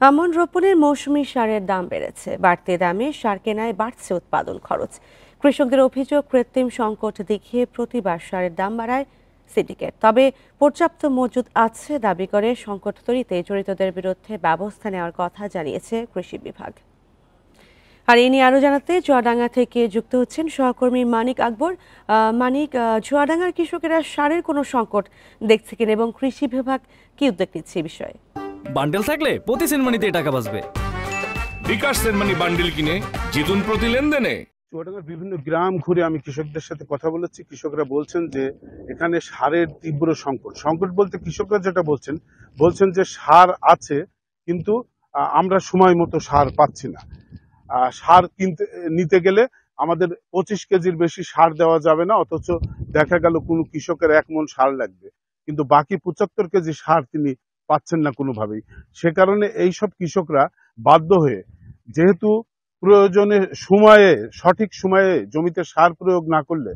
আমন রোপণের মৌসুমি সারের দাম বেড়েছে। বাড়তি দামে সার কেনায় বাড়ছে উৎপাদন খরচ। কৃষকদের অভিযোগ, কৃত্রিম সংকট দেখিয়ে প্রতিবার সারের দাম বাড়ায় সিন্ডিকেট। তবে পর্যাপ্ত মজুদ আছে দাবি করে সংকট তৈরিতে জড়িতদের বিরুদ্ধে ব্যবস্থা নেওয়ার কথা জানিয়েছে কৃষি বিভাগ। আর এ নিয়ে আরো জানাতে চুয়াডাঙ্গা থেকে যুক্ত হচ্ছেন সহকর্মী মানিক আকবর। মানিক, চুয়াডাঙ্গার কৃষকেরা সারের কোনো সংকট দেখছে কিনা এবং কৃষি বিভাগ কি উদ্যোগ নিচ্ছে এই বিষয়ে? বান্ডেল থাকলে প্রতি সেনমানিতে টাকা বাঁচবে। বিকাশ সেনমানি বান্ডেল কিনে জিতুন প্রতি লেনদেনে। চুয়াডাঙ্গার বিভিন্ন গ্রাম ঘুরে আমি কৃষকদের সাথে কথা বলেছি। কৃষকরা বলছেন যে এখানে সারের তীব্র সংকট বলতে কৃষকরা যেটা বলছেন যে সার আছে, কিন্তু আমরা সময় মতো সার পাচ্ছি না। সার নিতে গেলে আমাদের 25 কেজির বেশি সার দেওয়া যাবে না, অথচ দেখা গেল কোনো কৃষকের 1 মণ সার লাগবে, কিন্তু বাকি 75 কেজি সার তিনি পাচ্ছেন না কোনোভাবেই। সে কারণে এইসব কৃষকরা বাধ্য হয়ে, যেহেতু প্রয়োজনে সঠিক সময়ে জমিতে সার প্রয়োগ না করলে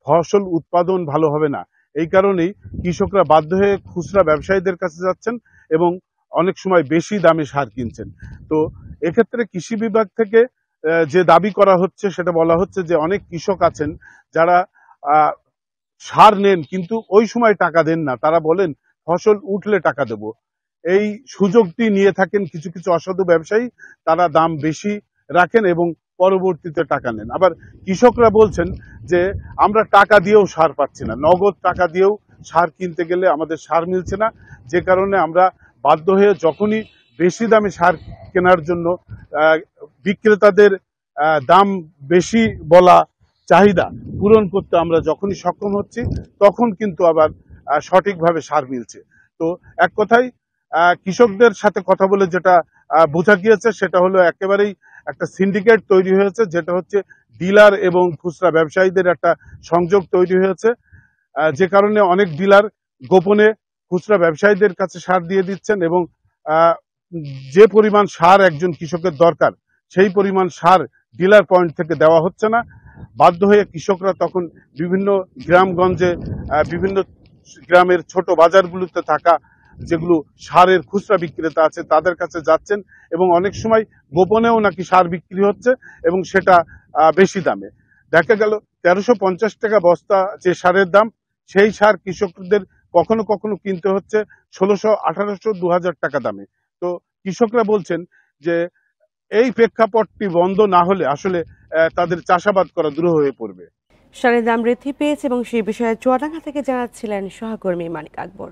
ফসল উৎপাদন ভালো হবে না, এই কারণেই কৃষকরা বাধ্য হয়ে খুচরা ব্যবসায়ীদের কাছে যাচ্ছেন এবং অনেক সময় বেশি দামে সার কিনছেন। তো এক্ষেত্রে কৃষি বিভাগ থেকে যে দাবি করা হচ্ছে, সেটা বলা হচ্ছে যে অনেক কৃষক আছেন যারা সার নেন কিন্তু ওই সময় টাকা দেন না, তারা বলেন ফসল উঠলে টাকা দেব। এই সুযোগটি নিয়ে থাকেন কিছু কিছু অসাধু ব্যবসায়ী, তারা দাম বেশি রাখেন এবং পরবর্তীতে টাকা নেন। আবার কৃষকরা বলছেন যে আমরা টাকা দিয়েও সার পাচ্ছি না, নগদ টাকা দিয়েও সার কিনতে গেলে আমাদের সার মিলছে না, যে কারণে আমরা বাধ্য হয়ে যখনই বেশি দামে সার কেনার জন্য বিক্রেতাদের দাম বেশি বলা চাহিদা পূরণ করতে আমরা যখনই সক্ষম হচ্ছি, তখন কিন্তু আবার সঠিকভাবে সার মিলছে। তো এক কথায় কৃষকদের সাথে কথা বলে যেটা বোঝা গিয়েছে, সেটা হলো একেবারেই একটা সিন্ডিকেট তৈরি হয়েছে, যেটা হচ্ছে ডিলার এবং খুচরা ব্যবসায়ীদের একটা সংযোগ তৈরি হয়েছে, যে কারণে অনেক ডিলার গোপনে খুচরা ব্যবসায়ীদের কাছে সার দিয়ে দিচ্ছেন এবং যে পরিমাণ সার একজন কৃষকের দরকার, সেই পরিমাণ সার ডিলার পয়েন্ট থেকে দেওয়া হচ্ছে না। বাধ্য হয়ে কৃষকরা তখন বিভিন্ন গ্রামগঞ্জে, বিভিন্ন গ্রামের ছোট বাজারগুলোতে থাকা যেগুলো সারের খুচরা বিক্রেতা আছে তাদের কাছে যাচ্ছেন এবং অনেক সময় গোপনেও নাকি সার বিক্রি হচ্ছে এবং সেটা বেশি দামে। দেখা গেল 1350 টাকা বস্তা যে সারের দাম, সেই সার কৃষকদের কখনো কখনো কিনতে হচ্ছে 1600, 1800, 2000 টাকা দামে। তো কৃষকরা বলছেন যে এই প্রেক্ষাপটটি বন্ধ না হলে আসলে তাদের চাষাবাদ করা দুরূহ হয়ে পড়বে। সারের দাম বৃদ্ধি পেয়েছে এবং সেই বিষয়ে চুয়াডাঙ্গা থেকে জানাচ্ছিলেন সহকর্মী মানিক আকবর।